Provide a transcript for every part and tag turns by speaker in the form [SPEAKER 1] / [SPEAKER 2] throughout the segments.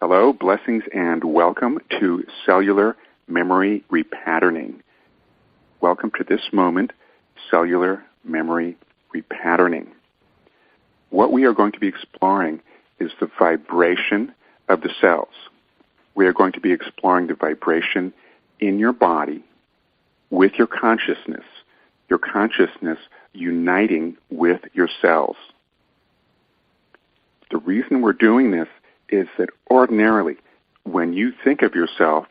[SPEAKER 1] Hello, blessings, and welcome to Cellular Memory Re-Patterning. Welcome to this moment, Cellular Memory Re-Patterning. What we are going to be exploring is the vibration of the cells. We are going to be exploring the vibration in your body with your consciousness uniting with your cells. The reason we're doing this is that ordinarily, when you think of yourself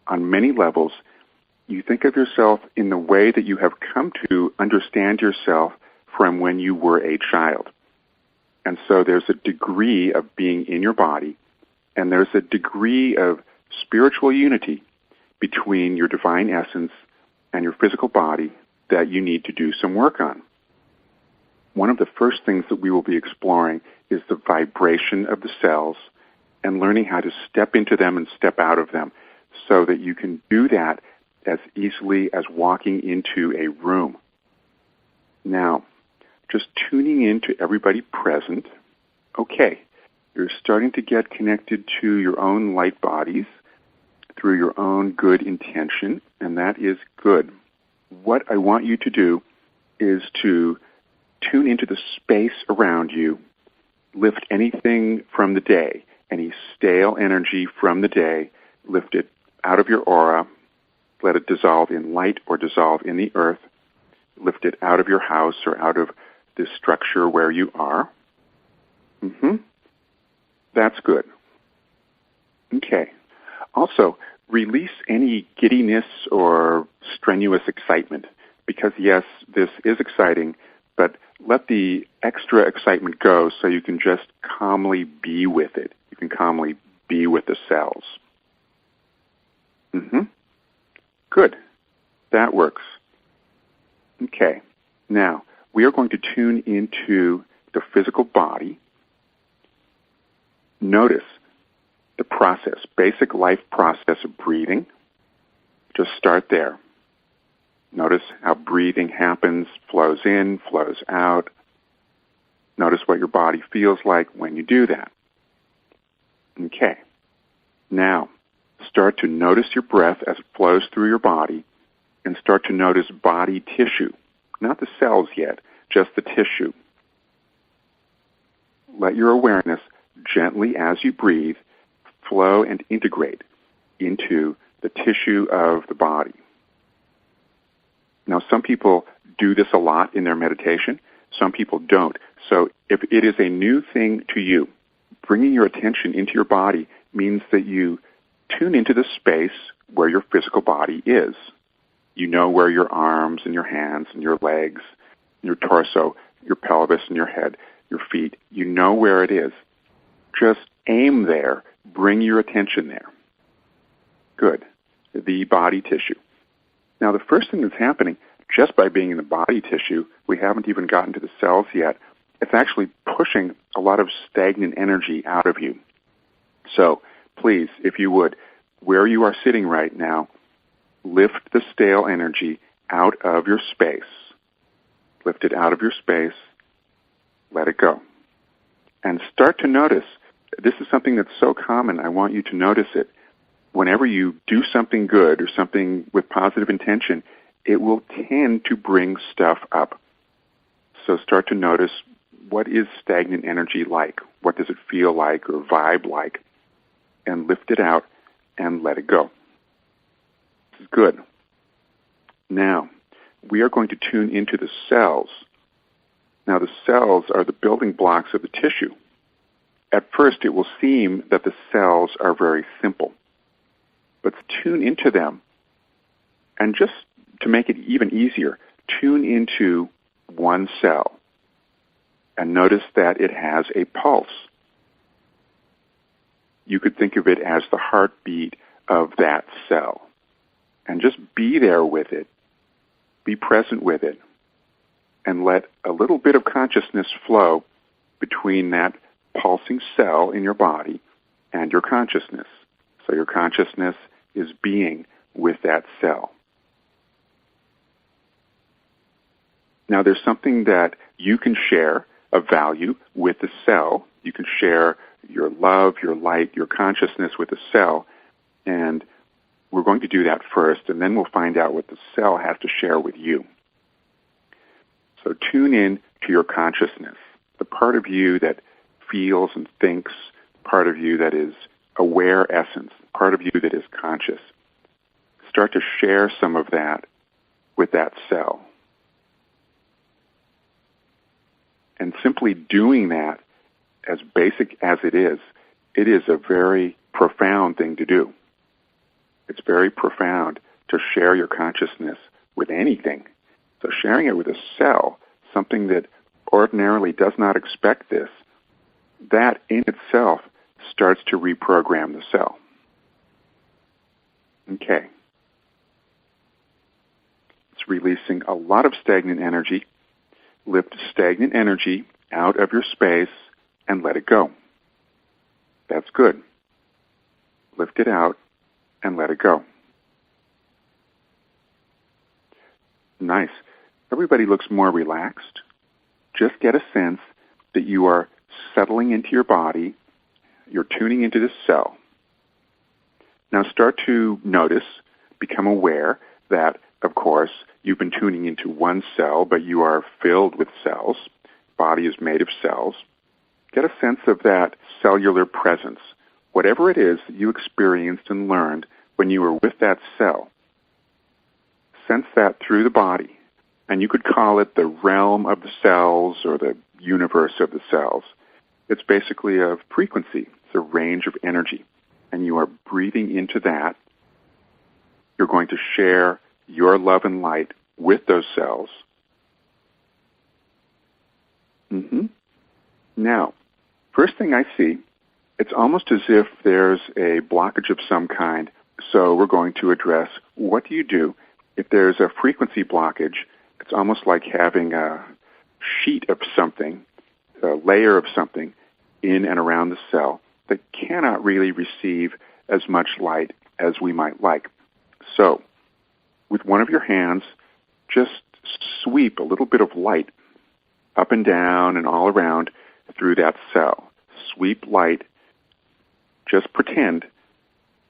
[SPEAKER 1] on many levels. You think of yourself in the way that you have come to understand yourself from when you were a child. And so there's a degree of being in your body, and there's a degree of spiritual unity between your divine essence and your physical body that you need to do some work on. One of the first things that we will be exploring is the vibration of the cells and learning how to step into them and step out of them so that you can do that as easily as walking into a room. Now, just tuning in to everybody present. Okay, you're starting to get connected to your own light bodies through your own good intention, and that is good. What I want you to do is to tune into the space around you, lift anything from the day, any stale energy from the day, lift it out of your aura, let it dissolve in light or dissolve in the earth, lift it out of your house or out of the structure where you are. That's good. Okay. Also, release any giddiness or strenuous excitement, because yes, this is exciting, but let the extra excitement go so you can just calmly be with it. You can calmly be with the cells. Good. That works. Okay. Now, we are going to tune into the physical body. Notice the process, basic life process of breathing. Just start there. Notice how breathing happens, flows in, flows out. Notice what your body feels like when you do that. Okay. Now, start to notice your breath as it flows through your body, and start to notice body tissue. Not the cells yet, just the tissue. Let your awareness gently, as you breathe, flow and integrate into the tissue of the body. Now, some people do this a lot in their meditation. Some people don't. So if it is a new thing to you, bringing your attention into your body means that you tune into the space where your physical body is. You know where your arms and your hands and your legs, your torso, your pelvis and your head, your feet, you know where it is. Just aim there. Bring your attention there. Good. The body tissue. Now, the first thing that's happening, just by being in the body tissue, we haven't even gotten to the cells yet, it's actually pushing a lot of stagnant energy out of you. So, please, if you would, where you are sitting right now, lift the stale energy out of your space. Lift it out of your space. Let it go. And start to notice, this is something that's so common, I want you to notice it. Whenever you do something good or something with positive intention, it will tend to bring stuff up. So start to notice, what is stagnant energy like? What does it feel like or vibe like? And lift it out and let it go. This is good. Now, we are going to tune into the cells. Now, the cells are the building blocks of the tissue. At first, it will seem that the cells are very simple. But tune into them, and just to make it even easier, tune into one cell and notice that it has a pulse. You could think of it as the heartbeat of that cell. And just be there with it. Be present with it. And let a little bit of consciousness flow between that pulsing cell in your body and your consciousness. So your consciousness is being with that cell. Now, there's something that you can share of value with the cell. You can share your love, your light, your consciousness with the cell. And we're going to do that first, and then we'll find out what the cell has to share with you. So tune in to your consciousness, the part of you that feels and thinks, part of you that is aware essence, part of you that is conscious. Start to share some of that with that cell. And simply doing that, as basic as it is a very profound thing to do. It's very profound to share your consciousness with anything. So sharing it with a cell, something that ordinarily does not expect this, that in itself starts to reprogram the cell. Okay. It's releasing a lot of stagnant energy. Lift stagnant energy out of your space and let it go. That's good. Lift it out and let it go. Nice. Everybody looks more relaxed. Just get a sense that you are settling into your body. You're tuning into this cell. Now start to notice, become aware that, of course, you've been tuning into one cell, but you are filled with cells. Body is made of cells. Get a sense of that cellular presence. Whatever it is that you experienced and learned when you were with that cell, sense that through the body. And you could call it the realm of the cells or the universe of the cells. It's basically a frequency. It's a range of energy. And you are breathing into that. You're going to share your love and light with those cells. Now, first thing I see, it's almost as if there's a blockage of some kind. So we're going to address, what do you do if there's a frequency blockage? It's almost like having a sheet of something, a layer of something in and around the cell that cannot really receive as much light as we might like. So, with one of your hands, just sweep a little bit of light up and down and all around through that cell. Sweep light. Just pretend.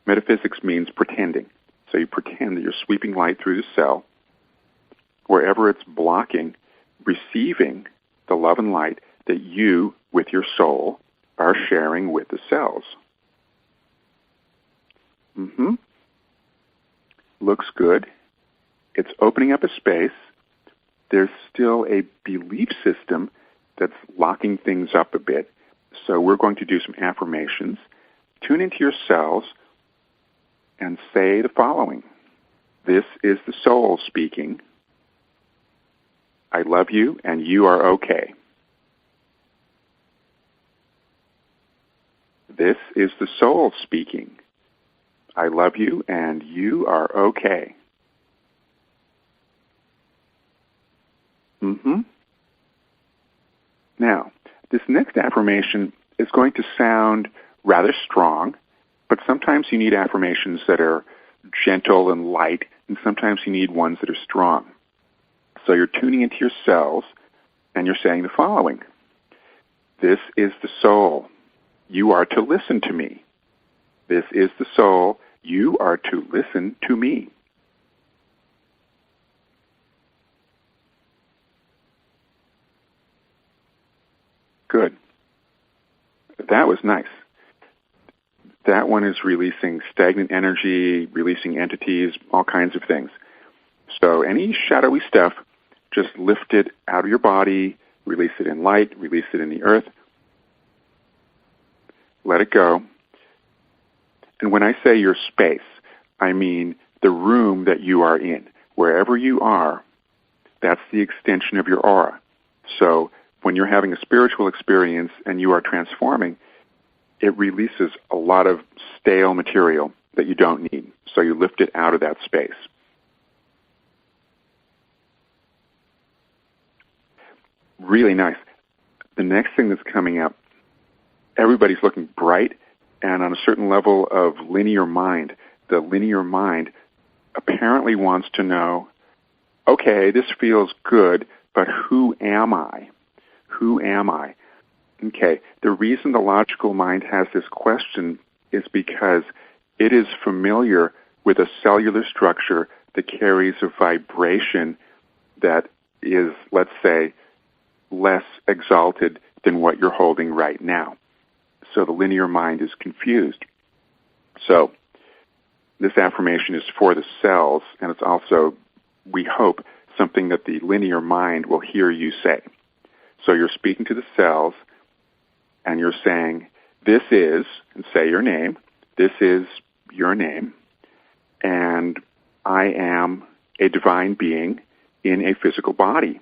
[SPEAKER 1] Metaphysics means pretending. So you pretend that you're sweeping light through the cell, wherever it's blocking, receiving the love and light that you, with your soul, are sharing with the cells. Looks good. It's opening up a space. There's still a belief system that's locking things up a bit. So we're going to do some affirmations. Tune into your cells and say the following. This is the soul speaking. I love you and you are okay. This is the soul speaking. I love you and you are okay. Now, this next affirmation is going to sound rather strong, but sometimes you need affirmations that are gentle and light, and sometimes you need ones that are strong. So you're tuning into your cells, and you're saying the following. This is the soul. You are to listen to me. This is the soul. You are to listen to me. Good. That was nice. That one is releasing stagnant energy, releasing entities, all kinds of things. So any shadowy stuff, just lift it out of your body, release it in light, release it in the earth. Let it go. And when I say your space, I mean the room that you are in. Wherever you are, that's the extension of your aura. So when you're having a spiritual experience and you are transforming, it releases a lot of stale material that you don't need. So you lift it out of that space. Really nice. The next thing that's coming up, everybody's looking bright and on a certain level of linear mind. The linear mind apparently wants to know, okay, this feels good, but who am I? Who am I? Okay, the reason the logical mind has this question is because it is familiar with a cellular structure that carries a vibration that is, let's say, less exalted than what you're holding right now. So the linear mind is confused. So this affirmation is for the cells, and it's also, we hope, something that the linear mind will hear you say. So you're speaking to the cells, and you're saying, this is, and say your name, this is your name, and I am a divine being in a physical body.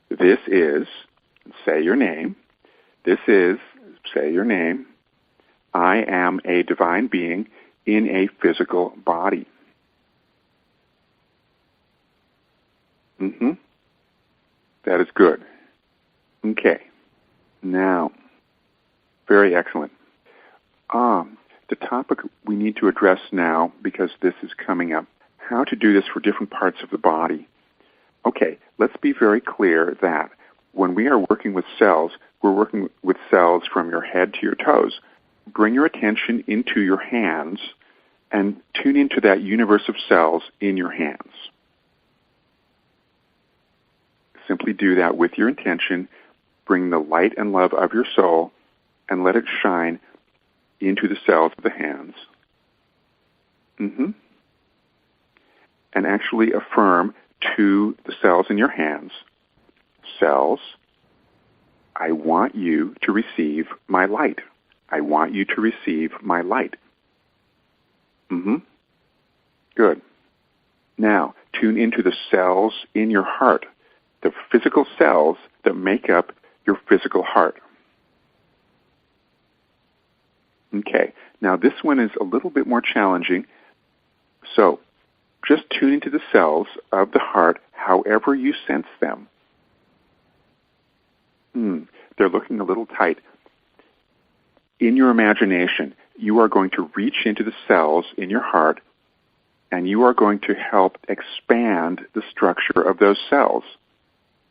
[SPEAKER 1] This is, say your name, this is, say your name, I am a divine being in a physical body. That is good. Okay. Now, very excellent. The topic we need to address now, because this is coming up, how to do this for different parts of the body. Okay, let's be very clear that when we are working with cells, we're working with cells from your head to your toes. Bring your attention into your hands and tune into that universe of cells in your hands. Simply do that with your intention. Bring the light and love of your soul and let it shine into the cells of the hands. And actually affirm to the cells in your hands, cells, I want you to receive my light. I want you to receive my light. Good. Now, tune into the cells in your heart, the physical cells that make up your physical heart. Okay, now this one is a little bit more challenging. So, just tune into the cells of the heart however you sense them. They're looking a little tight. In your imagination, you are going to reach into the cells in your heart and you are going to help expand the structure of those cells.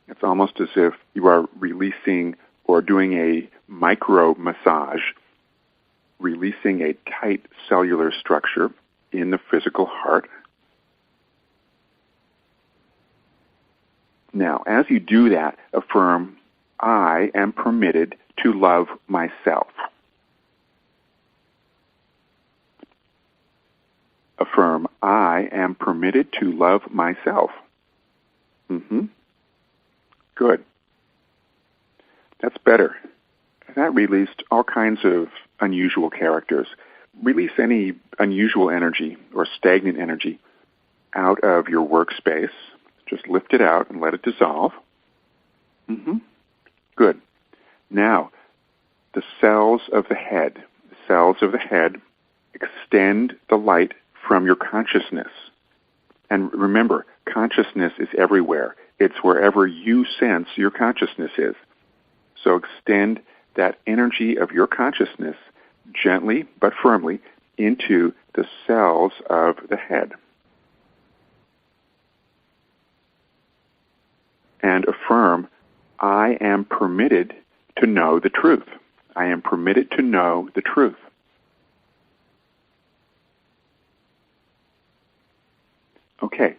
[SPEAKER 1] It's almost as if you are releasing or doing a micro massage, releasing a tight cellular structure in the physical heart. Now, as you do that, affirm, I am permitted to love myself. Affirm, I am permitted to love myself. Good. That's better. That released all kinds of unusual characters. Release any unusual energy or stagnant energy out of your workspace. Just lift it out and let it dissolve. Good. Now, the cells of the head. The cells of the head extend the light from your consciousness. And remember, consciousness is everywhere. It's wherever you sense your consciousness is. So extend that energy of your consciousness gently but firmly into the cells of the head. And affirm, I am permitted to know the truth. I am permitted to know the truth. Okay,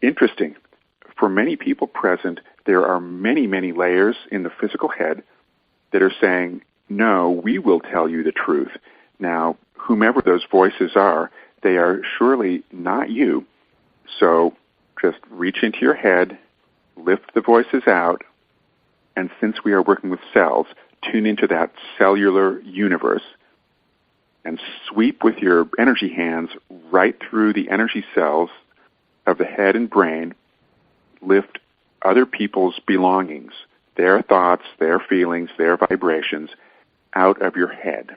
[SPEAKER 1] interesting. For many people present, there are many, many layers in the physical head that are saying, no, we will tell you the truth. Now, whomever those voices are, they are surely not you. So just reach into your head, lift the voices out, and since we are working with cells, tune into that cellular universe and sweep with your energy hands right through the energy cells of the head and brain. Lift other people's belongings, their thoughts, their feelings, their vibrations out of your head.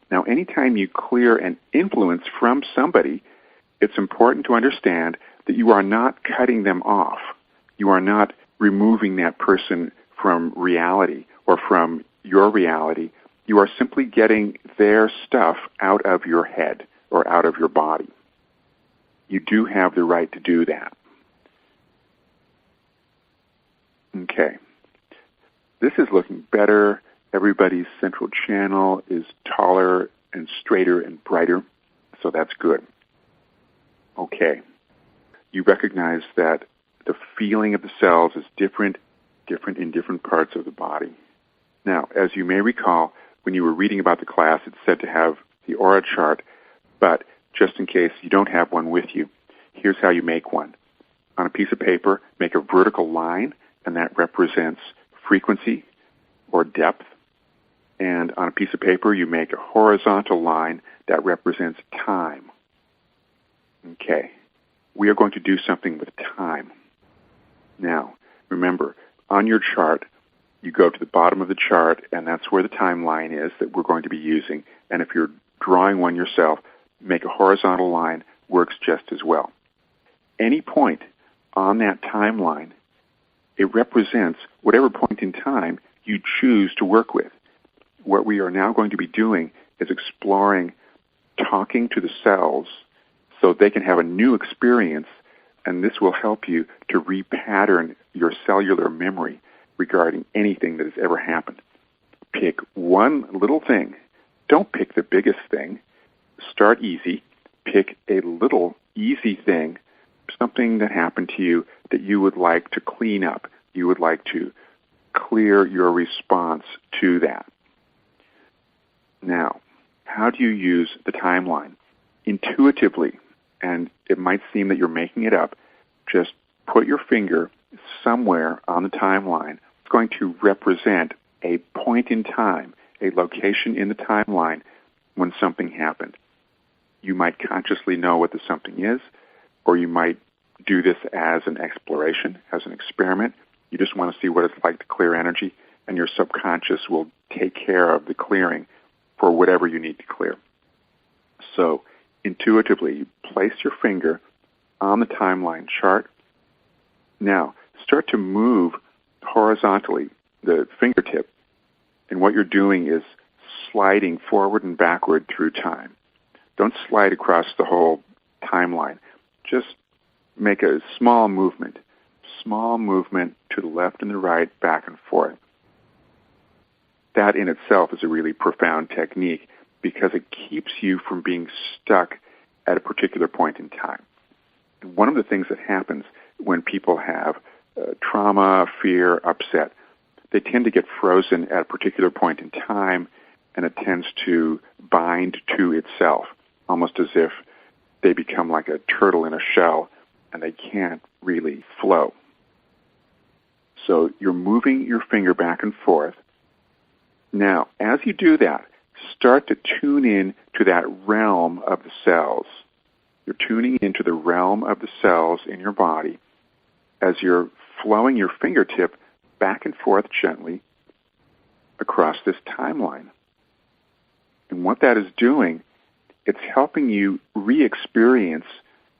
[SPEAKER 1] Now, anytime you clear an influence from somebody, it's important to understand that you are not cutting them off. You are not removing that person from reality or from your reality. You are simply getting their stuff out of your head or out of your body. You do have the right to do that. Okay. This is looking better. Everybody's central channel is taller and straighter and brighter, so that's good. Okay. You recognize that the feeling of the cells is different in different parts of the body. Now, as you may recall, when you were reading about the class, it said to have the aura chart, but just in case you don't have one with you, here's how you make one. On a piece of paper, make a vertical line, and that represents frequency or depth. And on a piece of paper, you make a horizontal line that represents time. Okay. We are going to do something with time. Now, remember, on your chart, you go to the bottom of the chart, and that's where the timeline is that we're going to be using. And if you're drawing one yourself, make a horizontal line, works just as well. Any point on that timeline, it represents whatever point in time you choose to work with. What we are now going to be doing is exploring talking to the cells so they can have a new experience, and this will help you to repattern your cellular memory regarding anything that has ever happened. Pick one little thing. Don't pick the biggest thing. Start easy. Pick a little easy thing, something that happened to you that you would like to clean up. You would like to clear your response to that. Now, how do you use the timeline? Intuitively, and it might seem that you're making it up, just put your finger somewhere on the timeline. It's going to represent a point in time, a location in the timeline when something happened. You might consciously know what the something is, or you might do this as an exploration, as an experiment. You just want to see what it's like to clear energy, and your subconscious will take care of the clearing for whatever you need to clear. So, intuitively, you place your finger on the timeline chart. Now, start to move horizontally the fingertip, and what you're doing is sliding forward and backward through time. Don't slide across the whole timeline. Just make a small movement to the left and the right, back and forth. That in itself is a really profound technique because it keeps you from being stuck at a particular point in time. And one of the things that happens when people have trauma, fear, upset, they tend to get frozen at a particular point in time, and it tends to bind to itself, almost as if they become like a turtle in a shell and they can't really flow. So you're moving your finger back and forth. Now, as you do that, start to tune in to that realm of the cells. You're tuning into the realm of the cells in your body as you're flowing your fingertip back and forth gently across this timeline. And what that is doing, it's helping you re-experience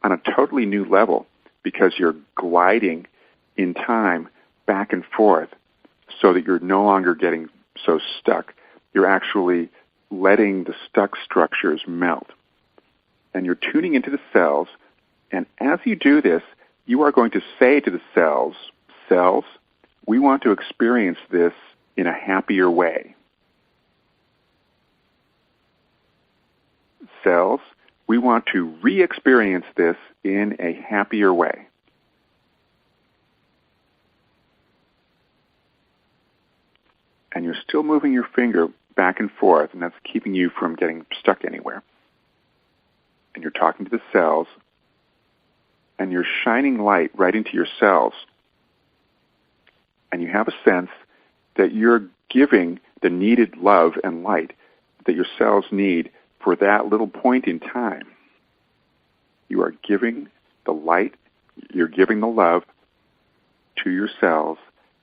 [SPEAKER 1] on a totally new level because you're gliding in time back and forth so that you're no longer getting so stuck. You're actually letting the stuck structures melt. And you're tuning into the cells, and as you do this, you are going to say to the cells, we want to experience this in a happier way. Cells, we want to re-experience this in a happier way. And you're still moving your finger back and forth, and that's keeping you from getting stuck anywhere. And you're talking to the cells, and you're shining light right into your cells. And you have a sense that you're giving the needed love and light that your cells need for that little point in time. You are giving the light, you're giving the love to your cells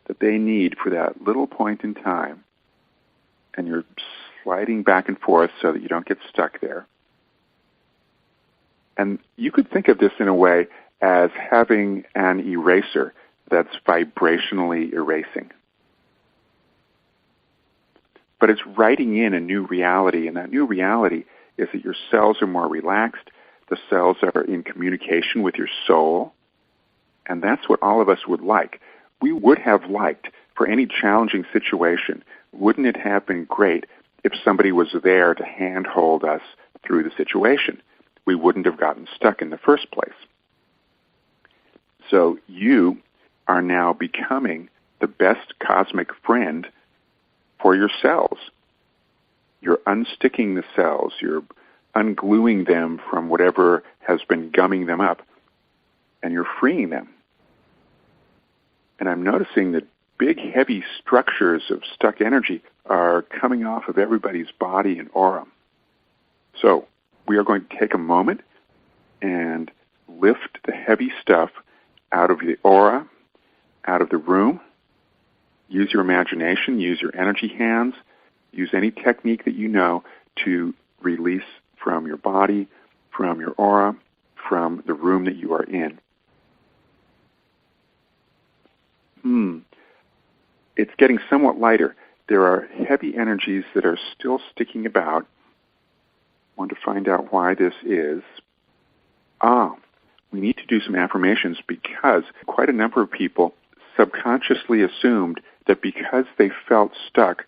[SPEAKER 1] that they need for that little point in time. And you're sliding back and forth so that you don't get stuck there. And you could think of this in a way as having an eraser that's vibrationally erasing. But it's writing in a new reality, and that new reality is that your cells are more relaxed, the cells are in communication with your soul, and that's what all of us would like. we would have liked for any challenging situation. Wouldn't it have been great if somebody was there to handhold us through the situation? We wouldn't have gotten stuck in the first place. So you are now becoming the best cosmic friend for your cells. You're unsticking the cells. You're ungluing them from whatever has been gumming them up, and you're freeing them. And I'm noticing that big, heavy structures of stuck energy are coming off of everybody's body and aura. So we are going to take a moment and lift the heavy stuff out of the aura, out of the room. Use your imagination, use your energy hands, use any technique that you know to release from your body, from your aura, from the room that you are in. It's getting somewhat lighter. There are heavy energies that are still sticking about. I want to find out why this is. We need to do some affirmations because quite a number of people subconsciously assumed that because they felt stuck,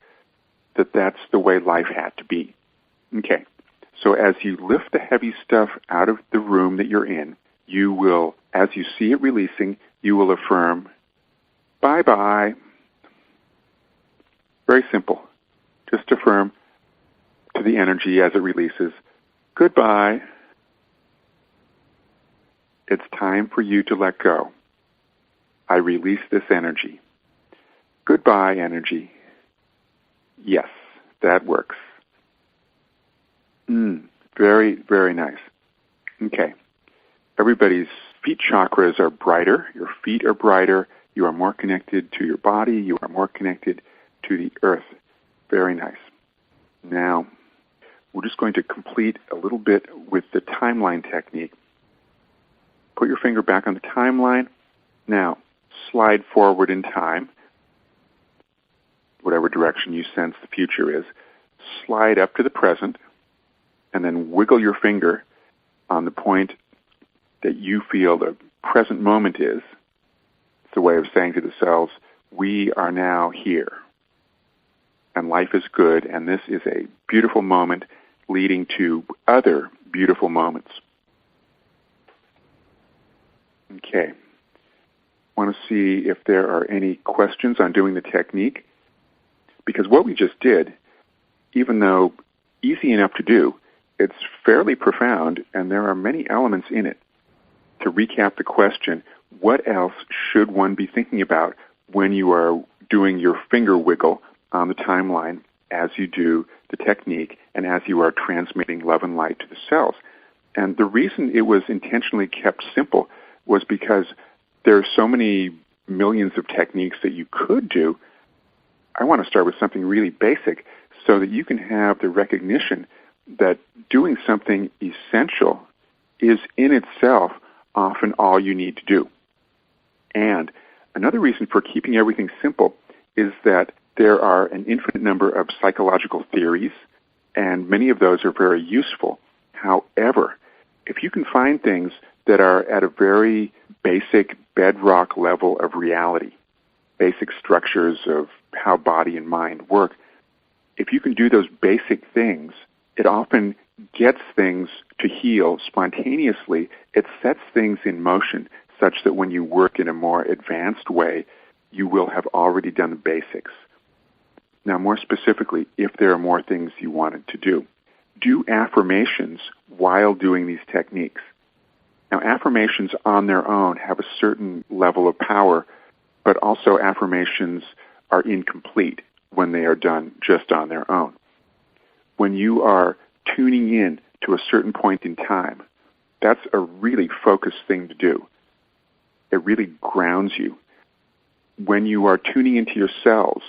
[SPEAKER 1] that that's the way life had to be. Okay, so as you lift the heavy stuff out of the room that you're in, you will, as you see it releasing, you will affirm, bye-bye. Very simple. Just affirm to the energy as it releases, goodbye. It's time for you to let go. I release this energy. Goodbye, energy. Yes, that works. Very, very nice. Okay. Everybody's feet chakras are brighter. Your feet are brighter. You are more connected to your body. You are more connected to the earth. Very nice. Now, we're just going to complete a little bit with the timeline technique. Put your finger back on the timeline. Now, slide forward in time, whatever direction you sense the future is. Slide up to the present, and then wiggle your finger on the point that you feel the present moment is. It's a way of saying to the cells, we are now here, and life is good, and this is a beautiful moment leading to other beautiful moments. Okay. Want to see if there are any questions on doing the technique? Because what we just did, even though easy enough to do, it's fairly profound, and there are many elements in it. To recap the question, what else should one be thinking about when you are doing your finger wiggle on the timeline as you do the technique and as you are transmitting love and light to the cells? And the reason it was intentionally kept simple was because there are so many millions of techniques that you could do. I want to start with something really basic so that you can have the recognition that doing something essential is in itself often all you need to do. And another reason for keeping everything simple is that there are an infinite number of psychological theories, and many of those are very useful. However, if you can find things that are at a very basic bedrock level of reality, basic structures of how body and mind work, if you can do those basic things, it often gets things to heal spontaneously. It sets things in motion such that when you work in a more advanced way, you will have already done the basics. Now, more specifically, if there are more things you wanted to do affirmations while doing these techniques. Now, affirmations on their own have a certain level of power, but also affirmations are incomplete when they are done just on their own. When you are tuning in to a certain point in time, that's a really focused thing to do. It really grounds you. When you are tuning into your cells,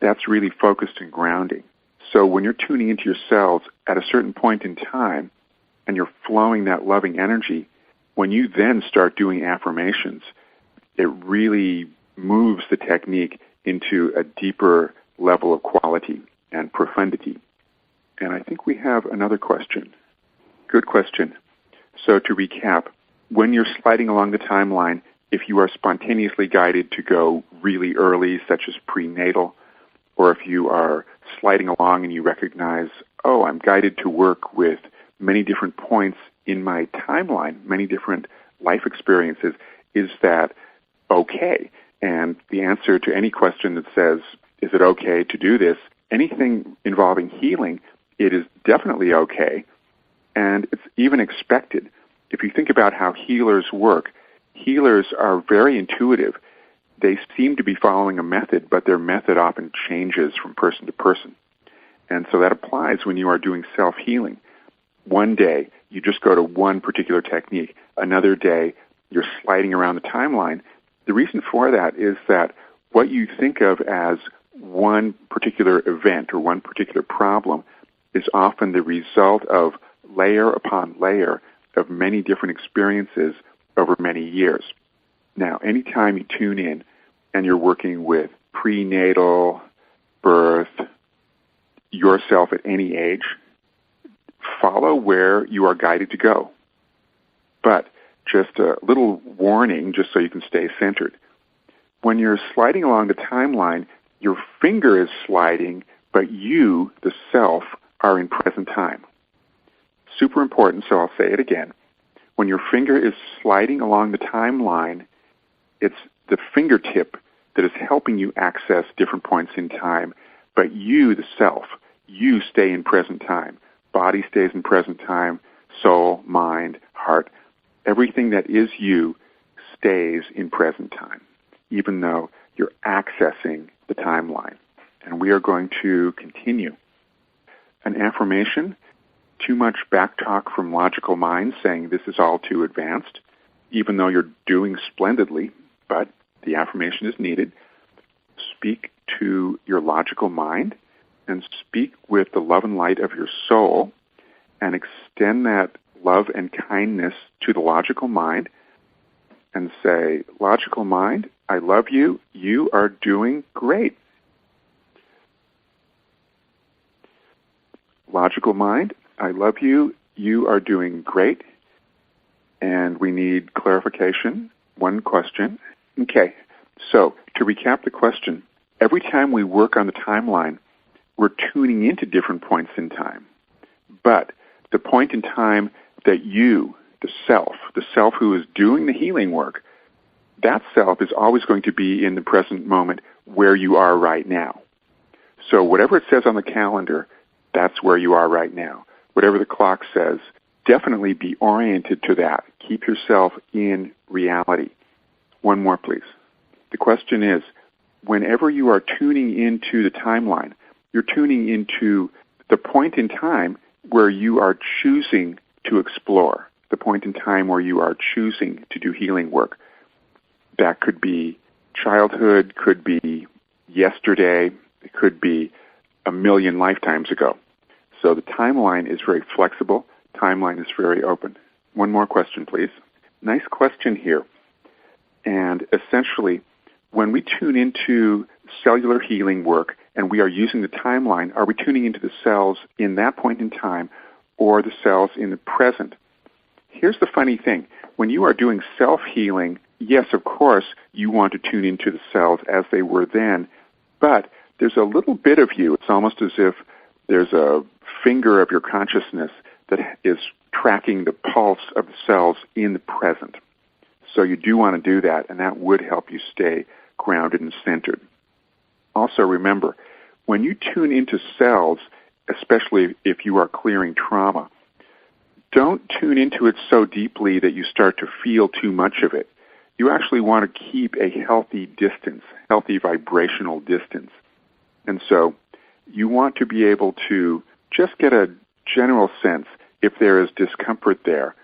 [SPEAKER 1] that's really focused and grounding. So when you're tuning into your cells at a certain point in time and you're flowing that loving energy, when you then start doing affirmations, it really moves the technique into a deeper level of quality and profundity. And I think we have another question. Good question. So to recap, when you're sliding along the timeline, if you are spontaneously guided to go really early, such as prenatal, or if you are sliding along and you recognize, oh, I'm guided to work with many different points in my timeline, many different life experiences, is that okay? And the answer to any question that says, is it okay to do this? Anything involving healing, it is definitely okay, and it's even expected. If you think about how healers work, healers are very intuitive. They seem to be following a method, but their method often changes from person to person. And so that applies when you are doing self-healing. One day, you just go to one particular technique. Another day, you're sliding around the timeline. The reason for that is that what you think of as one particular event or one particular problem is often the result of layer upon layer of many different experiences over many years. Now, anytime you tune in and you're working with prenatal, birth, yourself at any age, follow where you are guided to go. But just a little warning, just so you can stay centered. When you're sliding along the timeline, your finger is sliding, but you, the self, are in present time. Super important, so I'll say it again. When your finger is sliding along the timeline, it's the fingertip that is helping you access different points in time, but you, the self, you stay in present time. Body stays in present time, soul, mind, heart. Everything that is you stays in present time, even though you're accessing the timeline. And we are going to continue. An affirmation, too much backtalk from logical minds saying this is all too advanced, even though you're doing splendidly, but the affirmation is needed. Speak to your logical mind and speak with the love and light of your soul and extend that love and kindness to the logical mind and say, logical mind, I love you. You are doing great. Logical mind, I love you. You are doing great. And we need clarification. One question. Okay, so to recap the question, every time we work on the timeline, we're tuning into different points in time. But the point in time that you, the self who is doing the healing work, that self is always going to be in the present moment where you are right now. So whatever it says on the calendar, that's where you are right now. Whatever the clock says, definitely be oriented to that. Keep yourself in reality. One more, please. The question is, whenever you are tuning into the timeline, you're tuning into the point in time where you are choosing to explore, the point in time where you are choosing to do healing work. That could be childhood, could be yesterday, it could be a million lifetimes ago. So the timeline is very flexible, timeline is very open. One more question, please. Nice question here. And essentially, when we tune into cellular healing work and we are using the timeline, are we tuning into the cells in that point in time or the cells in the present? Here's the funny thing. When you are doing self-healing, yes, of course, you want to tune into the cells as they were then, but there's a little bit of you. It's almost as if there's a finger of your consciousness that is tracking the pulse of the cells in the present. So you do want to do that, and that would help you stay grounded and centered. Also remember, when you tune into cells, especially if you are clearing trauma, don't tune into it so deeply that you start to feel too much of it. You actually want to keep a healthy distance, healthy vibrational distance. And so you want to be able to just get a general sense if there is discomfort there,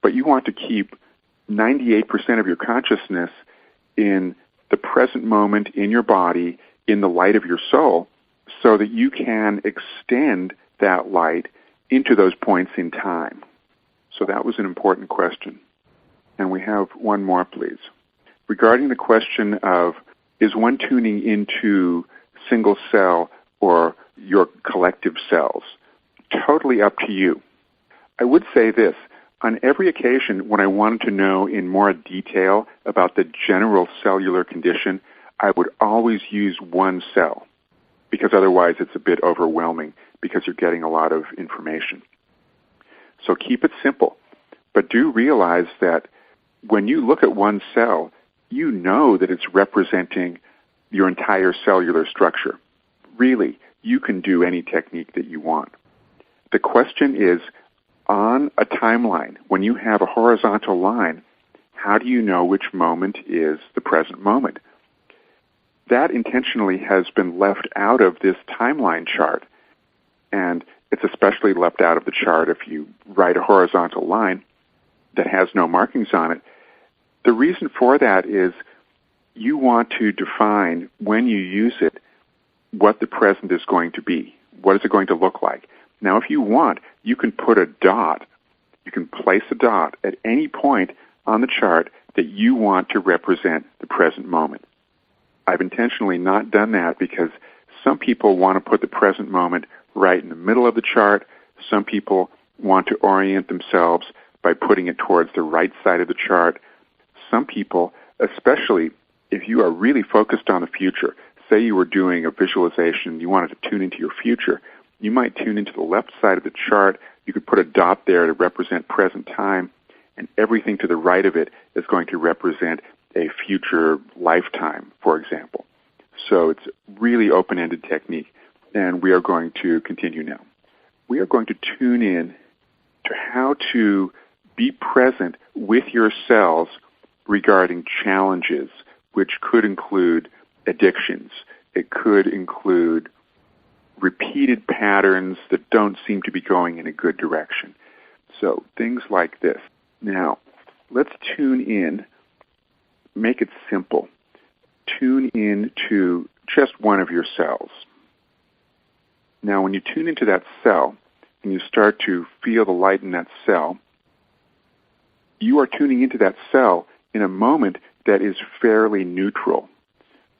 [SPEAKER 1] but you want to keep 98% of your consciousness in the present moment, in your body, in the light of your soul, so that you can extend that light into those points in time. So that was an important question. And we have one more, please. Regarding the question of, is one tuning into single cell or your collective cells? Totally up to you. I would say this. on every occasion when I wanted to know in more detail about the general cellular condition, I would always use one cell, because otherwise it's a bit overwhelming because you're getting a lot of information. So keep it simple, but do realize that when you look at one cell, you know that it's representing your entire cellular structure. Really, you can do any technique that you want. The question is, on a timeline, when you have a horizontal line, how do you know which moment is the present moment? That intentionally has been left out of this timeline chart, and it's especially left out of the chart if you write a horizontal line that has no markings on it. The reason for that is you want to define, when you use it, what the present is going to be. What is it going to look like? Now, if you want, you can put a dot, you can place a dot at any point on the chart that you want to represent the present moment. I've intentionally not done that because some people want to put the present moment right in the middle of the chart. Some people want to orient themselves by putting it towards the right side of the chart. Some people, especially if you are really focused on the future, say you were doing a visualization, you wanted to tune into your future, you might tune into the left side of the chart. You could put a dot there to represent present time, and everything to the right of it is going to represent a future lifetime, for example. So it's really open-ended technique, and we are going to continue now. We are going to tune in to how to be present with your cells regarding challenges, which could include addictions. It could include repeated patterns that don't seem to be going in a good direction. So things like this. Now, let's tune in, make it simple. Tune in to just one of your cells. Now, when you tune into that cell and you start to feel the light in that cell, you are tuning into that cell in a moment that is fairly neutral.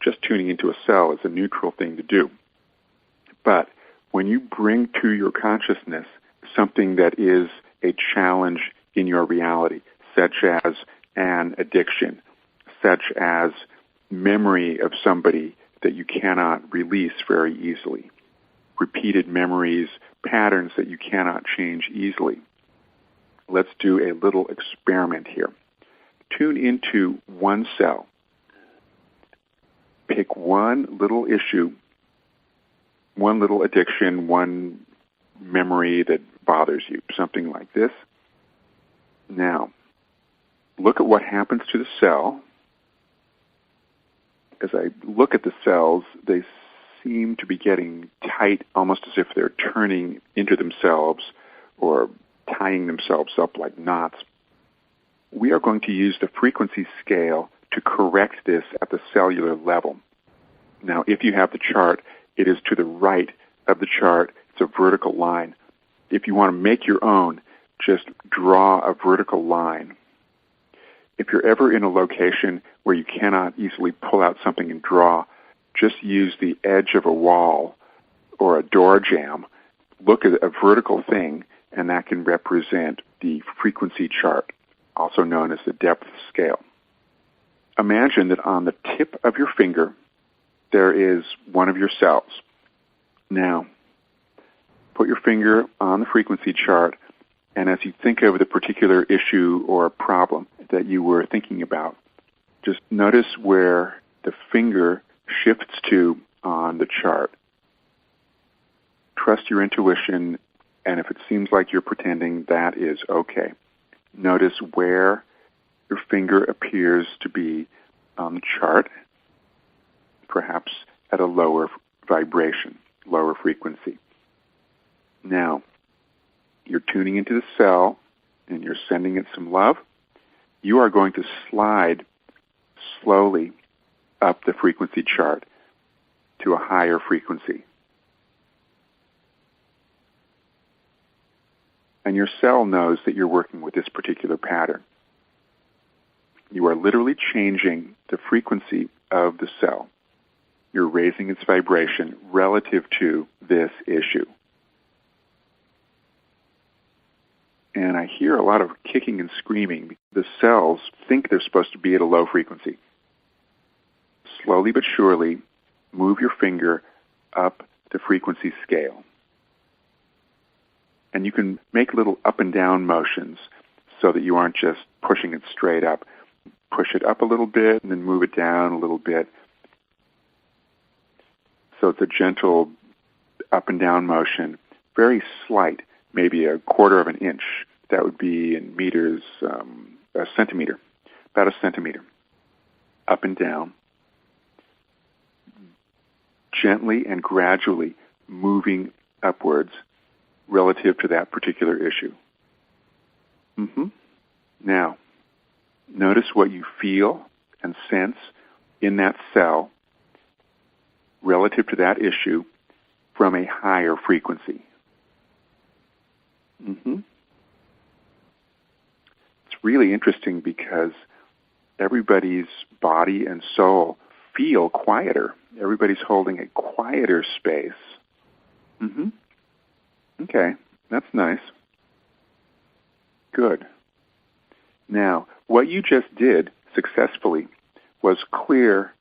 [SPEAKER 1] Just tuning into a cell is a neutral thing to do. But when you bring to your consciousness something that is a challenge in your reality, such as an addiction, such as memory of somebody that you cannot release very easily, repeated memories, patterns that you cannot change easily. Let's do a little experiment here. Tune into one cell. Pick one little issue, one little addiction, one memory that bothers you, something like this. Now, look at what happens to the cell. As I look at the cells, they seem to be getting tight, almost as if they're turning into themselves or tying themselves up like knots. We are going to use the frequency scale to correct this at the cellular level. Now, if you have the chart, it is to the right of the chart. It's a vertical line. If you want to make your own, just draw a vertical line. If you're ever in a location where you cannot easily pull out something and draw, just use the edge of a wall or a door jamb. Look at a vertical thing, and that can represent the frequency chart, also known as the depth scale. Imagine that on the tip of your finger, there is one of your cells. Now, put your finger on the frequency chart, and as you think of the particular issue or problem that you were thinking about, just notice where the finger shifts to on the chart. Trust your intuition, and if it seems like you're pretending, that is okay. Notice where your finger appears to be on the chart, perhaps at a lower vibration, lower frequency. Now, you're tuning into the cell, and you're sending it some love. You are going to slide slowly up the frequency chart to a higher frequency. And your cell knows that you're working with this particular pattern. You are literally changing the frequency of the cell. You're raising its vibration relative to this issue. and I hear a lot of kicking and screaming. The cells think they're supposed to be at a low frequency. Slowly but surely, move your finger up the frequency scale. And you can make little up and down motions so that you aren't just pushing it straight up. Push it up a little bit and then move it down a little bit. So it's a gentle up and down motion, very slight, maybe a quarter of an inch. That would be in meters, a centimeter, about a centimeter. Up and down. Gently and gradually moving upwards relative to that particular issue. Now, notice what you feel and sense in that cell relative to that issue from a higher frequency. It's really interesting because everybody's body and soul feel quieter. Everybody's holding a quieter space. Okay, that's nice. Good. Now, what you just did successfully was clear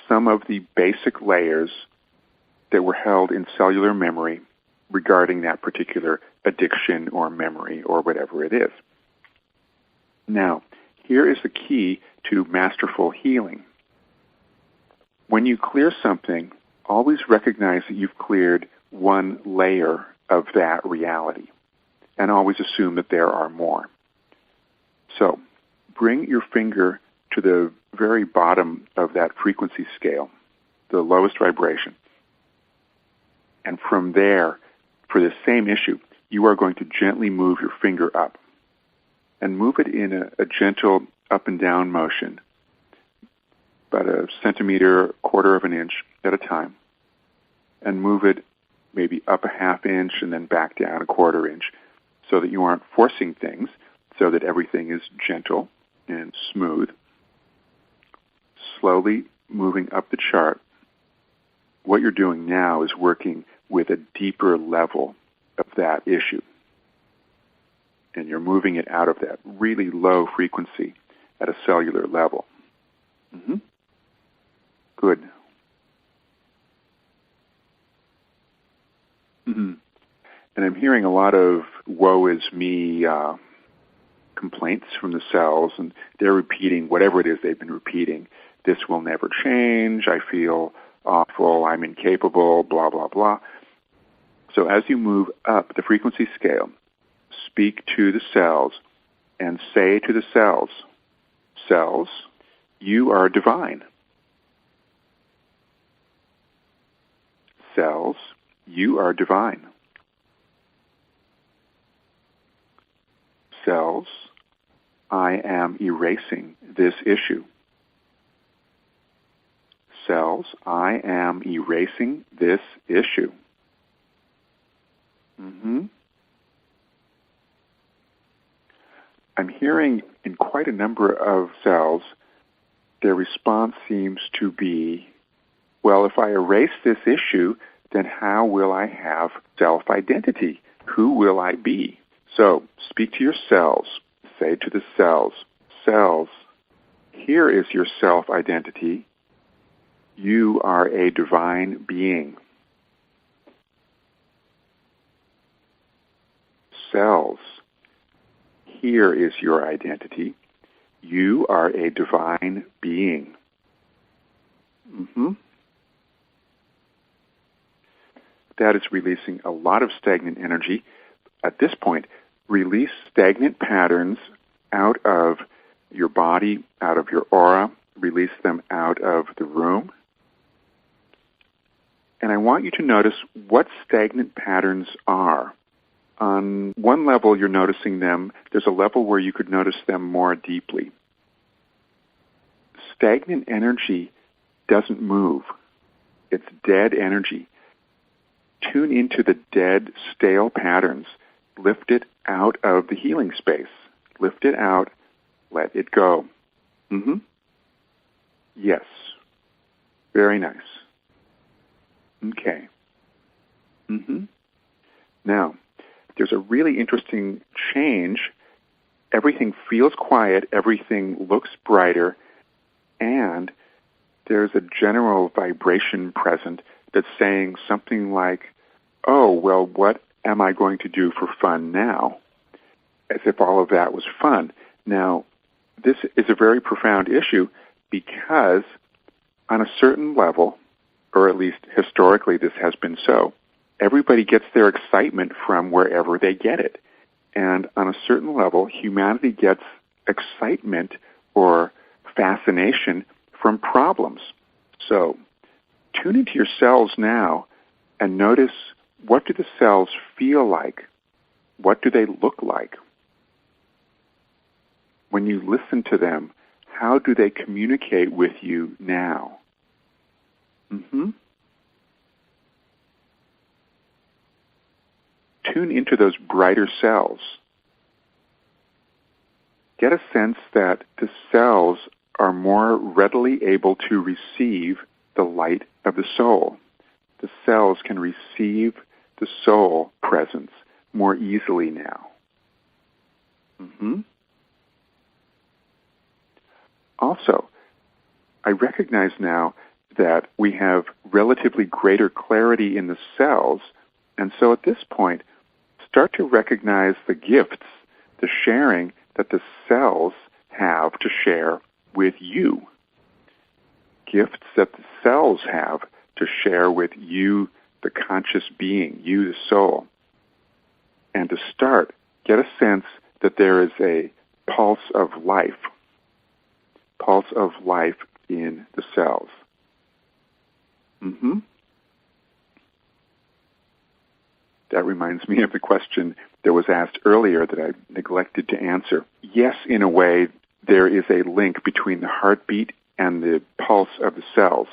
[SPEAKER 1] some of the basic layers that were held in cellular memory regarding that particular addiction or memory or whatever it is. Now, here is the key to masterful healing. When you clear something, always recognize that you've cleared one layer of that reality, and always assume that there are more. So, bring your finger to the very bottom of that frequency scale, the lowest vibration. And from there, for the same issue, you are going to gently move your finger up. And move it in a gentle up and down motion, about a centimeter, quarter of an inch at a time. And move it maybe up a half inch and then back down a quarter inch, so that you aren't forcing things, so that everything is gentle and smooth. Slowly moving up the chart. What you're doing now is working with a deeper level of that issue. And you're moving it out of that really low frequency at a cellular level. Good. And I'm hearing a lot of woe is me complaints from the cells, and they're repeating whatever it is they've been repeating. This will never change. I feel awful. I'm incapable, blah, blah, blah. So as you move up the frequency scale, speak to the cells and say to the cells, cells, you are divine. Cells, you are divine. Cells, I am erasing this issue. Cells, I am erasing this issue. I'm hearing in quite a number of cells, their response seems to be, well, if I erase this issue, then how will I have self-identity? Who will I be? So speak to your cells. Say to the cells, cells, here is your self-identity. You are a divine being. Cells, here is your identity. You are a divine being. That is releasing a lot of stagnant energy. At this point, release stagnant patterns out of your body, out of your aura. Release them out of the room. And I want you to notice what stagnant patterns are. On one level, you're noticing them. There's a level where you could notice them more deeply. Stagnant energy doesn't move. It's dead energy. Tune into the dead, stale patterns. Lift it out of the healing space. Lift it out. Let it go. Yes. Very nice. Okay. Now, there's a really interesting change. Everything feels quiet, everything looks brighter, and there's a general vibration present that's saying something like, oh, well, what am I going to do for fun now? As if all of that was fun. Now, this is a very profound issue because on a certain level, or at least historically this has been so, everybody gets their excitement from wherever they get it. And on a certain level, humanity gets excitement or fascination from problems. So tune into your cells now and notice, what do the cells feel like? What do they look like? When you listen to them, how do they communicate with you now? Tune into those brighter cells. Get a sense that the cells are more readily able to receive the light of the soul. The cells can receive the soul presence more easily now. Also, I recognize now that we have relatively greater clarity in the cells, and so at this point, start to recognize the gifts, the sharing that the cells have to share with you. Gifts that the cells have to share with you, the conscious being, you, the soul. And to start, get a sense that there is a pulse of life in the cells. That reminds me of the question that was asked earlier that I neglected to answer. Yes, in a way, there is a link between the heartbeat and the pulse of the cells.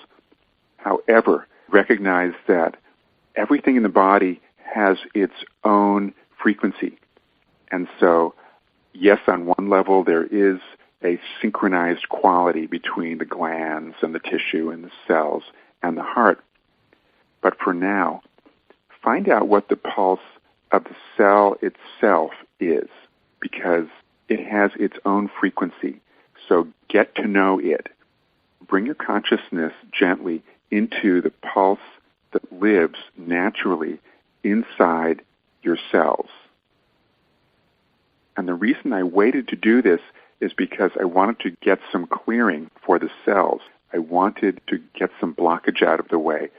[SPEAKER 1] However, recognize that everything in the body has its own frequency. And so, yes, on one level, there is a synchronized quality between the glands and the tissue and the cells and the heart. But for now, find out what the pulse of the cell itself is, because it has its own frequency. So get to know it. Bring your consciousness gently into the pulse that lives naturally inside your cells. And the reason I waited to do this is because I wanted to get some clearing for the cells. I wanted to get some blockage out of the way,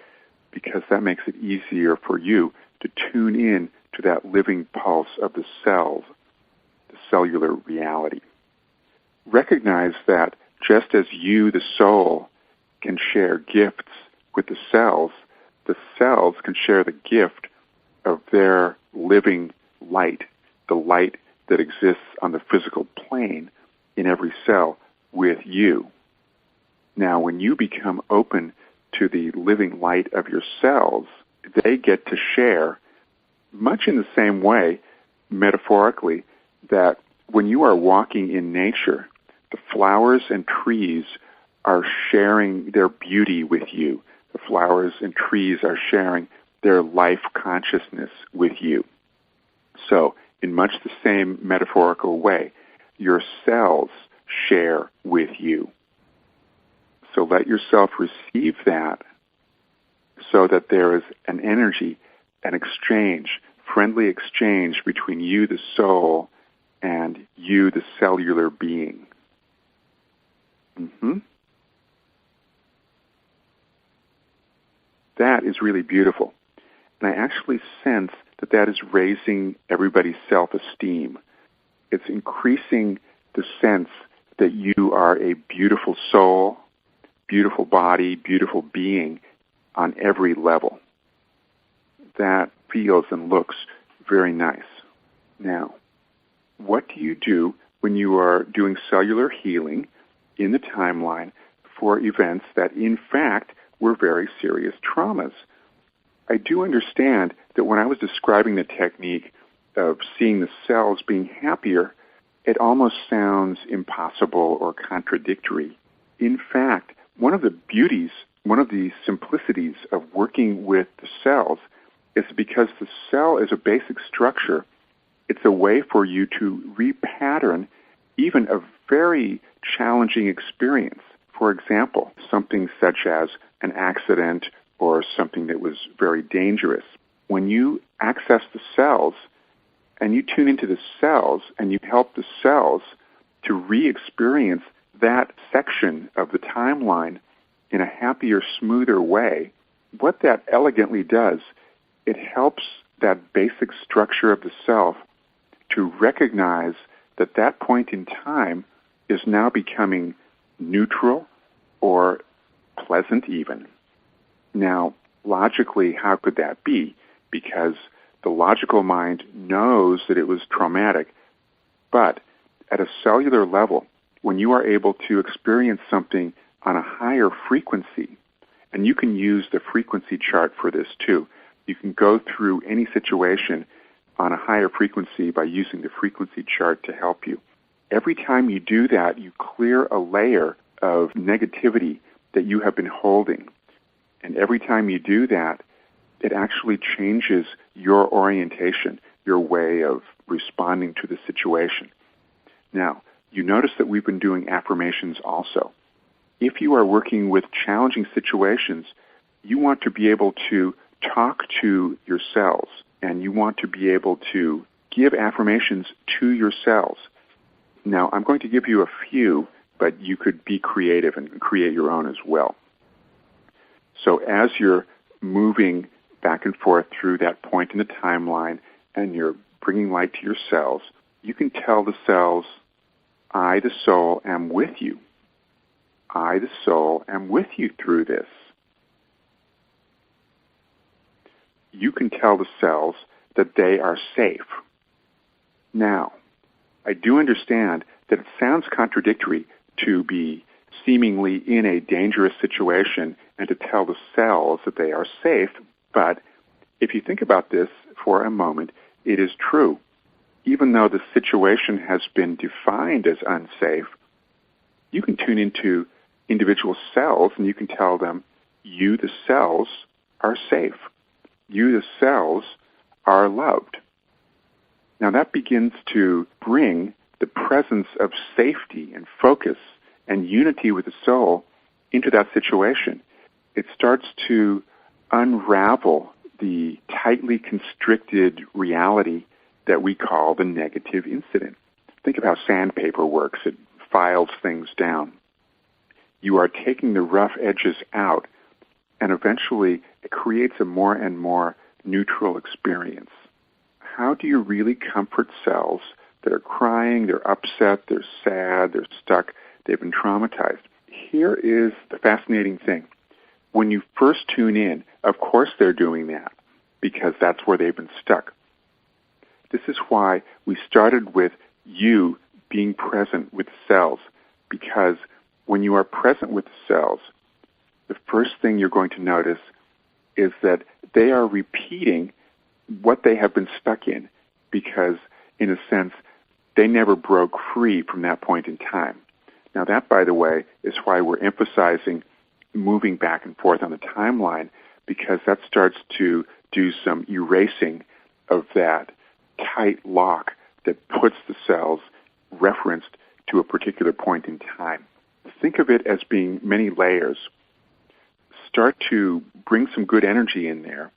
[SPEAKER 1] because that makes it easier for you to tune in to that living pulse of the cells, the cellular reality. Recognize that just as you, the soul, can share gifts with the cells can share the gift of their living light, the light that exists on the physical plane in every cell with you. Now, when you become open to the living light of your cells, they get to share, much in the same way, metaphorically, that when you are walking in nature, the flowers and trees are sharing their beauty with you. The flowers and trees are sharing their life consciousness with you. So, in much the same metaphorical way, your cells share with you. So let yourself receive that, so that there is an energy, an exchange, friendly exchange between you, the soul, and you, the cellular being. That is really beautiful. And I actually sense that that is raising everybody's self-esteem. It's increasing the sense that you are a beautiful soul, beautiful body, beautiful being on every level. That feels and looks very nice. Now, what do you do when you are doing cellular healing in the timeline for events that, in fact, were very serious traumas? I do understand that when I was describing the technique of seeing the cells being happier, it almost sounds impossible or contradictory. In fact, one of the beauties, one of the simplicities of working with the cells is because the cell is a basic structure. It's a way for you to repattern even a very challenging experience. For example, something such as an accident or something that was very dangerous. When you access the cells and you tune into the cells and you help the cells to re-experience that section of the timeline in a happier, smoother way, what that elegantly does, it helps that basic structure of the self to recognize that that point in time is now becoming neutral or pleasant even. Now, logically, how could that be? Because the logical mind knows that it was traumatic, but at a cellular level, when you are able to experience something on a higher frequency, and you can use the frequency chart for this too. You can go through any situation on a higher frequency by using the frequency chart to help you. Every time you do that, you clear a layer of negativity that you have been holding. And every time you do that, it actually changes your orientation, your way of responding to the situation. Now, you notice that we've been doing affirmations also. If you are working with challenging situations, you want to be able to talk to your cells, and you want to be able to give affirmations to your cells. Now, I'm going to give you a few, but you could be creative and create your own as well. So as you're moving back and forth through that point in the timeline and you're bringing light to your cells, you can tell the cells, I, the soul, am with you. I, the soul, am with you through this. You can tell the cells that they are safe. Now, I do understand that it sounds contradictory to be seemingly in a dangerous situation and to tell the cells that they are safe, but if you think about this for a moment, it is true. Even though the situation has been defined as unsafe, you can tune into individual cells and you can tell them, you, the cells, are safe. You, the cells, are loved. Now that begins to bring the presence of safety and focus and unity with the soul into that situation. It starts to unravel the tightly constricted reality that we call the negative incident. Think of how sandpaper works. It files things down. You are taking the rough edges out, and eventually it creates a more and more neutral experience. How do you really comfort cells that are crying, they're upset, they're sad, they're stuck, they've been traumatized? Here is the fascinating thing. When you first tune in, of course they're doing that, because that's where they've been stuck. This is why we started with you being present with the cells, because when you are present with the cells, the first thing you're going to notice is that they are repeating what they have been stuck in, because, in a sense, they never broke free from that point in time. Now that, by the way, is why we're emphasizing moving back and forth on the timeline, because that starts to do some erasing of that tight lock that puts the cells referenced to a particular point in time. Think of it as being many layers. Start to bring some good energy in there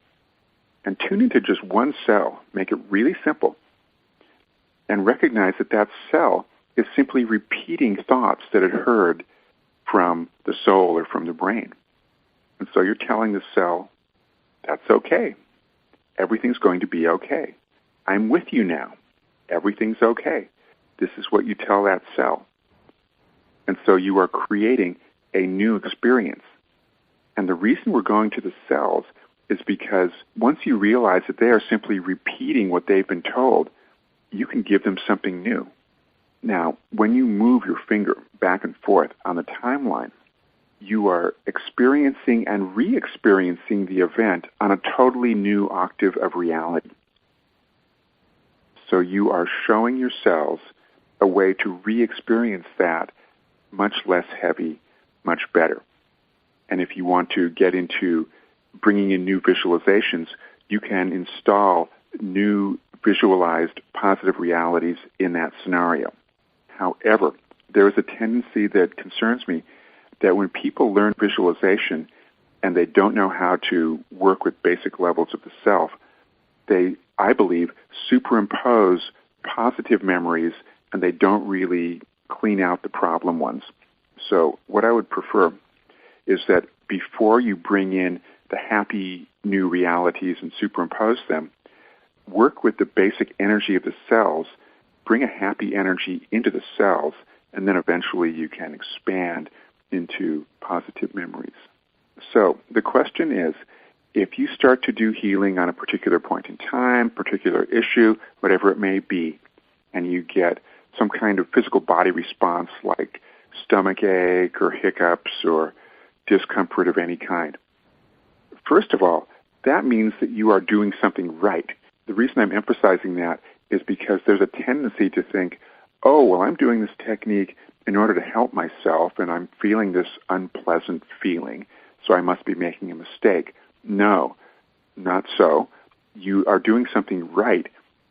[SPEAKER 1] and tune into just one cell. Make it really simple. And recognize that that cell is simply repeating thoughts that it heard from the soul or from the brain. And so you're telling the cell, that's okay. Everything's going to be okay. I'm with you now. Everything's okay. This is what you tell that cell. And so you are creating a new experience. And the reason we're going to the cells is because once you realize that they are simply repeating what they've been told, you can give them something new. Now, when you move your finger back and forth on the timeline, you are experiencing and re-experiencing the event on a totally new octave of reality. So you are showing your cells a way to re-experience that much less heavy, much better. And if you want to get into bringing in new visualizations, you can install new visualized positive realities in that scenario. However, there is a tendency that concerns me that when people learn visualization and they don't know how to work with basic levels of the self, they, I believe, superimpose positive memories and they don't really clean out the problem ones. So what I would prefer is that before you bring in the happy new realities and superimpose them, work with the basic energy of the cells, bring a happy energy into the cells, and then eventually you can expand into positive memories. So the question is, if you start to do healing on a particular point in time, particular issue, whatever it may be, and you get some kind of physical body response like stomach ache or hiccups or discomfort of any kind, first of all, that means that you are doing something right. The reason I'm emphasizing that is because there's a tendency to think, oh, well, I'm doing this technique in order to help myself, and I'm feeling this unpleasant feeling, so I must be making a mistake. No, not so. You are doing something right.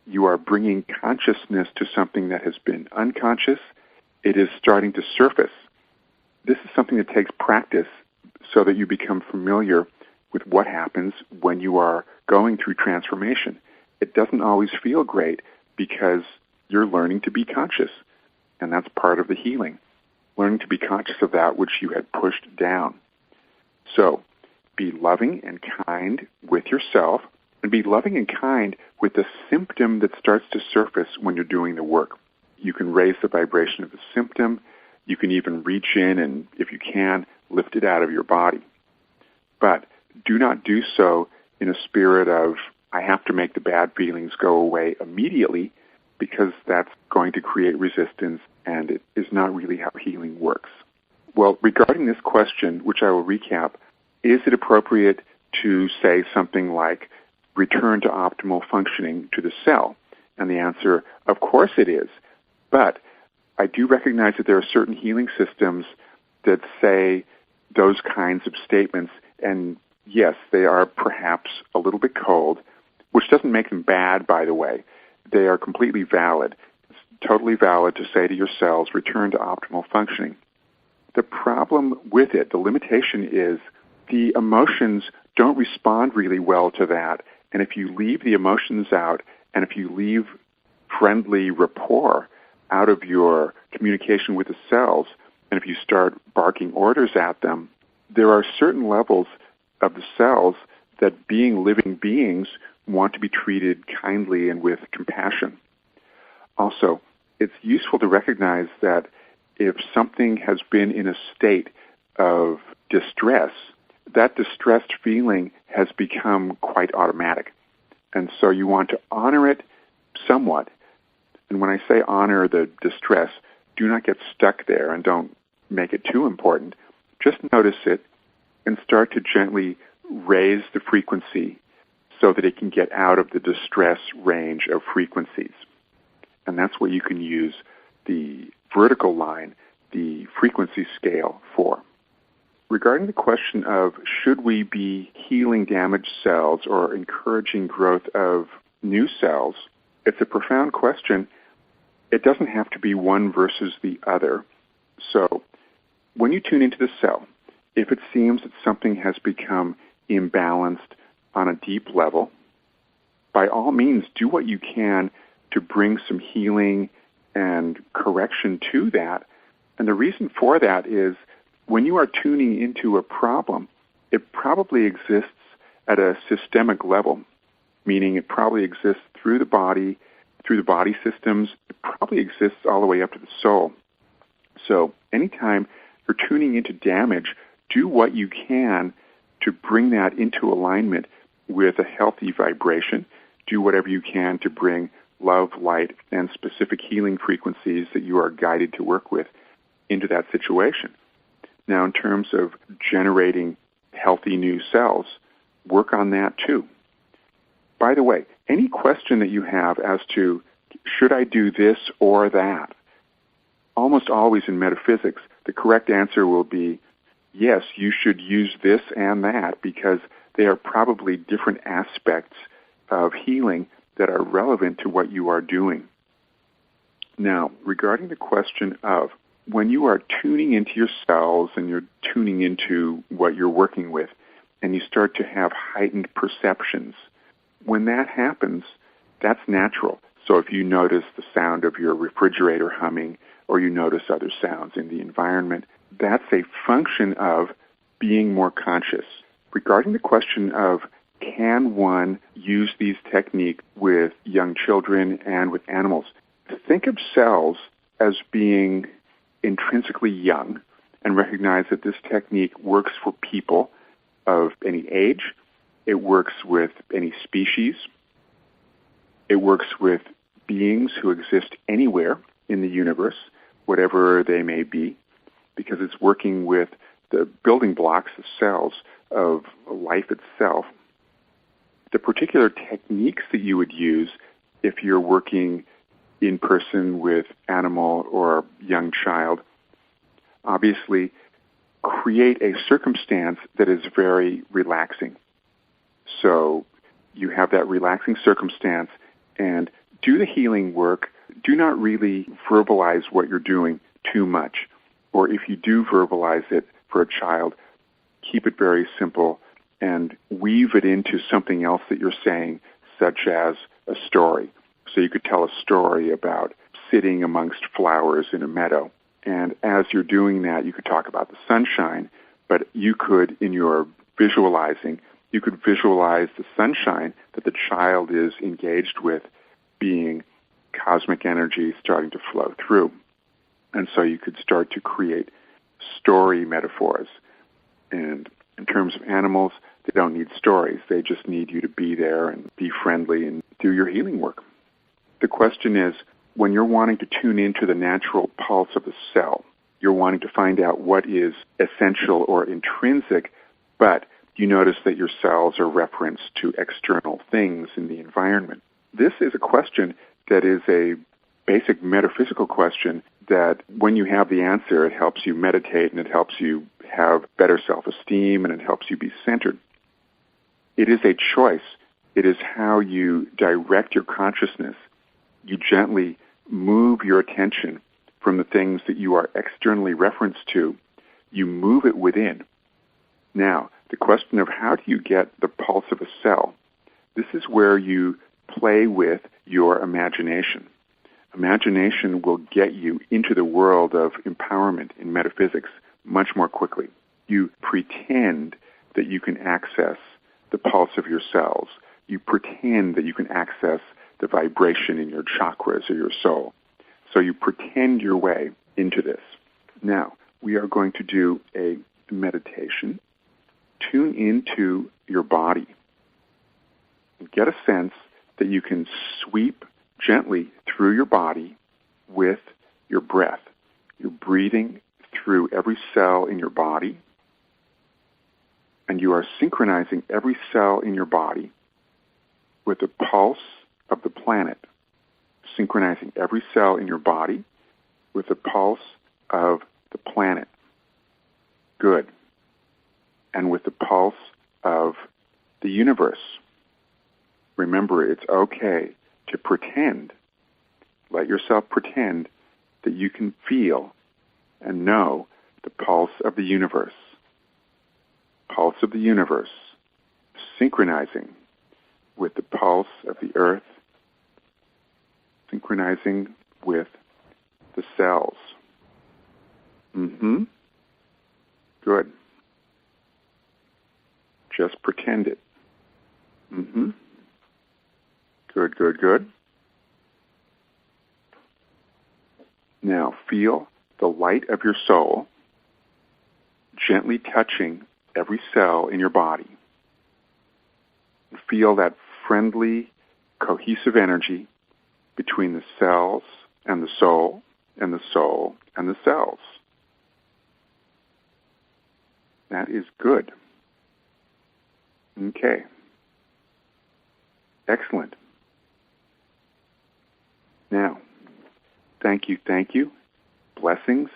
[SPEAKER 1] You are bringing consciousness to something that has been unconscious. It is starting to surface. This is something that takes practice so that you become familiar with what happens when you are going through transformation. It doesn't always feel great because you're learning to be conscious, and that's part of the healing, learning to be conscious of that which you had pushed down. So be loving and kind with yourself, and be loving and kind with the symptom that starts to surface when you're doing the work. You can raise the vibration of the symptom. You can even reach in and, if you can, lift it out of your body. But do not do so in a spirit of, I have to make the bad feelings go away immediately, because that's going to create resistance, and it is not really how healing works. Well, regarding this question, which I will recap, is it appropriate to say something like, return to optimal functioning to the cell? And the answer, of course it is. But I do recognize that there are certain healing systems that say those kinds of statements, and yes, they are perhaps a little bit cold, which doesn't make them bad, by the way. They are completely valid. It's totally valid to say to your cells, return to optimal functioning. The problem with it, the limitation is, the emotions don't respond really well to that. And if you leave the emotions out, and if you leave friendly rapport out of your communication with the cells, and if you start barking orders at them, there are certain levels of the cells that, being living beings, want to be treated kindly and with compassion. Also, it's useful to recognize that if something has been in a state of distress, that distressed feeling has become quite automatic. And so you want to honor it somewhat. And when I say honor the distress, do not get stuck there and don't make it too important. Just notice it and start to gently raise the frequency so that it can get out of the distress range of frequencies. And that's what you can use the vertical line, the frequency scale, for. Regarding the question of should we be healing damaged cells or encouraging growth of new cells, it's a profound question. It doesn't have to be one versus the other. So when you tune into the cell, if it seems that something has become imbalanced on a deep level, by all means do what you can to bring some healing and correction to that. And the reason for that is when you are tuning into a problem, it probably exists at a systemic level, meaning it probably exists through the body systems. It probably exists all the way up to the soul. So anytime you're tuning into damage, do what you can to bring that into alignment with a healthy vibration. Do whatever you can to bring love, light, and specific healing frequencies that you are guided to work with into that situation. Now, in terms of generating healthy new cells, work on that too. By the way, any question that you have as to should I do this or that, almost always in metaphysics, the correct answer will be yes, you should use this and that because they are probably different aspects of healing that are relevant to what you are doing. Now, regarding the question of when you are tuning into your cells and you're tuning into what you're working with, and you start to have heightened perceptions, when that happens, that's natural. So if you notice the sound of your refrigerator humming, or you notice other sounds in the environment, that's a function of being more conscious. Regarding the question of can one use these techniques with young children and with animals, think of cells as being intrinsically young and recognize that this technique works for people of any age. It works with any species. It works with beings who exist anywhere in the universe, whatever they may be, because it's working with the building blocks, the cells of life itself. The particular techniques that you would use if you're working in person with animal or young child, obviously create a circumstance that is very relaxing. So you have that relaxing circumstance and do the healing work. Do not really verbalize what you're doing too much. Or if you do verbalize it for a child, keep it very simple and weave it into something else that you're saying, such as a story. So you could tell a story about sitting amongst flowers in a meadow. And as you're doing that, you could talk about the sunshine, but you could, in your visualizing, you could visualize the sunshine that the child is engaged with being cosmic energy starting to flow through. And so you could start to create story metaphors. And in terms of animals, they don't need stories. They just need you to be there and be friendly and do your healing work. The question is, when you're wanting to tune into the natural pulse of the cell, you're wanting to find out what is essential or intrinsic, but you notice that your cells are referenced to external things in the environment. This is a question that is a basic metaphysical question that when you have the answer, it helps you meditate and it helps you have better self-esteem and it helps you be centered. It is a choice. It is how you direct your consciousness. You gently move your attention from the things that you are externally referenced to. You move it within. Now, the question of how do you get the pulse of a cell, this is where you play with your imagination. Imagination will get you into the world of empowerment in metaphysics much more quickly. You pretend that you can access the pulse of your cells. You pretend that you can access the vibration in your chakras or your soul. So you pretend your way into this. Now, we are going to do a meditation. Tune into your body. Get a sense that you can sweep gently through your body with your breath. You're breathing through every cell in your body, and you are synchronizing every cell in your body with the pulse of the planet, synchronizing every cell in your body with the pulse of the planet. Good. And with the pulse of the universe. Remember, it's okay to pretend. Let yourself pretend that you can feel and know the pulse of the universe. Pulse of the universe, synchronizing with the pulse of the earth, synchronizing with the cells. Good. Just pretend it. Good, good, good. Now feel the light of your soul gently touching every cell in your body. Feel that friendly, cohesive energy between the cells and the soul and the soul and the cells. That is good. Okay. Excellent. Now, thank you. Blessings.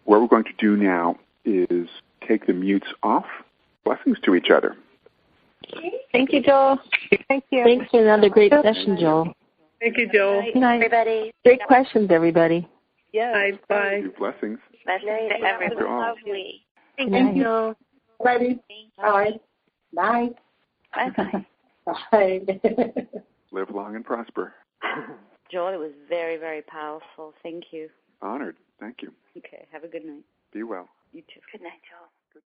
[SPEAKER 1] What we're going to do now is take the mutes off. Blessings to each other.
[SPEAKER 2] Okay. Thank you, Joel.
[SPEAKER 3] Thank you.
[SPEAKER 4] Thanks for another great session, Joel.
[SPEAKER 3] Thank you, Joel.
[SPEAKER 2] Good night,
[SPEAKER 4] Everybody. Great questions, everybody.
[SPEAKER 3] Yeah. Bye.
[SPEAKER 1] Blessings.
[SPEAKER 4] Blessings to everyone.
[SPEAKER 2] Lovely.
[SPEAKER 4] Thank you.
[SPEAKER 5] Ready? Bye. Bye.
[SPEAKER 4] Bye-bye.
[SPEAKER 5] Bye.
[SPEAKER 1] Live long and prosper.
[SPEAKER 6] Joel, it was very, very powerful. Thank you.
[SPEAKER 1] Honored. Thank you.
[SPEAKER 6] Okay, have a good night.
[SPEAKER 1] Be well.
[SPEAKER 6] You too.
[SPEAKER 4] Good night, Joel.